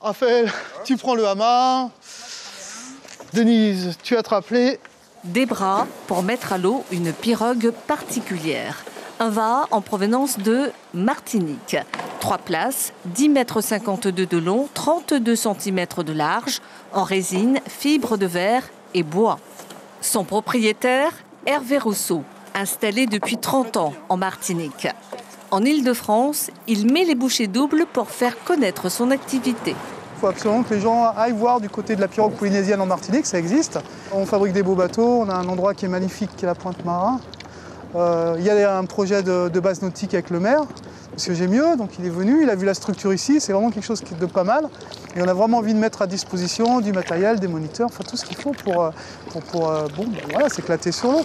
Raphaël, tu prends le hamar. Denise, tu attrapes les... Des bras pour mettre à l'eau une pirogue particulière. Un vaha en provenance de Martinique. 3 places, 10,52 m de long, 32 cm de large, en résine, fibre de verre et bois. Son propriétaire, Hervé Rousseau, installé depuis 30 ans en Martinique. En Île-de-France, il met les bouchées doubles pour faire connaître son activité. Il faut absolument que les gens aillent voir du côté de la pirogue polynésienne en Martinique, ça existe. On fabrique des beaux bateaux, on a un endroit qui est magnifique, qui est la Pointe-Marin. Il y a un projet de base nautique avec le maire, M. Gémieux, donc il est venu, il a vu la structure ici, c'est vraiment quelque chose de pas mal. Et on a vraiment envie de mettre à disposition du matériel, des moniteurs, enfin tout ce qu'il faut pour s'éclater sur l'eau.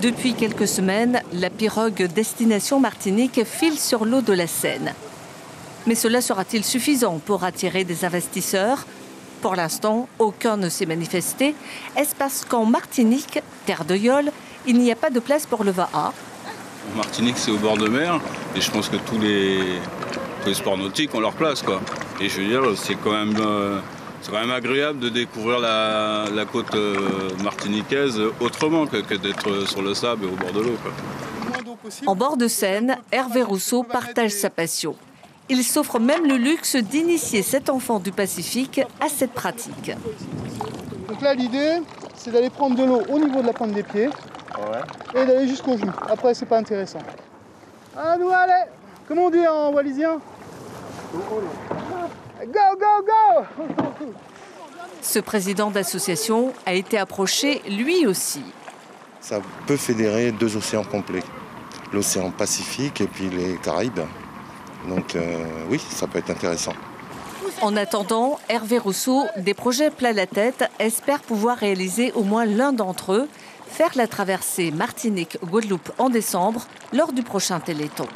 Depuis quelques semaines, la pirogue Destination Martinique file sur l'eau de la Seine. Mais cela sera-t-il suffisant pour attirer des investisseurs? Pour l'instant, aucun ne s'est manifesté. Est-ce parce qu'en Martinique, terre de Yole, il n'y a pas de place pour le vaha? En Martinique, c'est au bord de mer. Et je pense que tous les sports nautiques ont leur place, quoi. Et je veux dire, c'est quand même agréable de découvrir la côte martiniquaise autrement que d'être sur le sable et au bord de l'eau, quoi. En bord de Seine, Hervé Rousseau partage sa passion. Il s'offre même le luxe d'initier cet enfant du Pacifique à cette pratique. Donc là, l'idée, c'est d'aller prendre de l'eau au niveau de la pointe des pieds et d'aller jusqu'au genou. Après, c'est pas intéressant. À nous, allez! Comment on dit en wallisien? Go, go, go! Ce président d'association a été approché lui aussi. Ça peut fédérer 2 océans complets, l'océan Pacifique et puis les Caraïbes. Donc oui, ça peut être intéressant. En attendant, Hervé Rousseau, des projets plein la tête, espère pouvoir réaliser au moins l'un d'entre eux, faire la traversée Martinique-Guadeloupe en décembre lors du prochain Téléthon.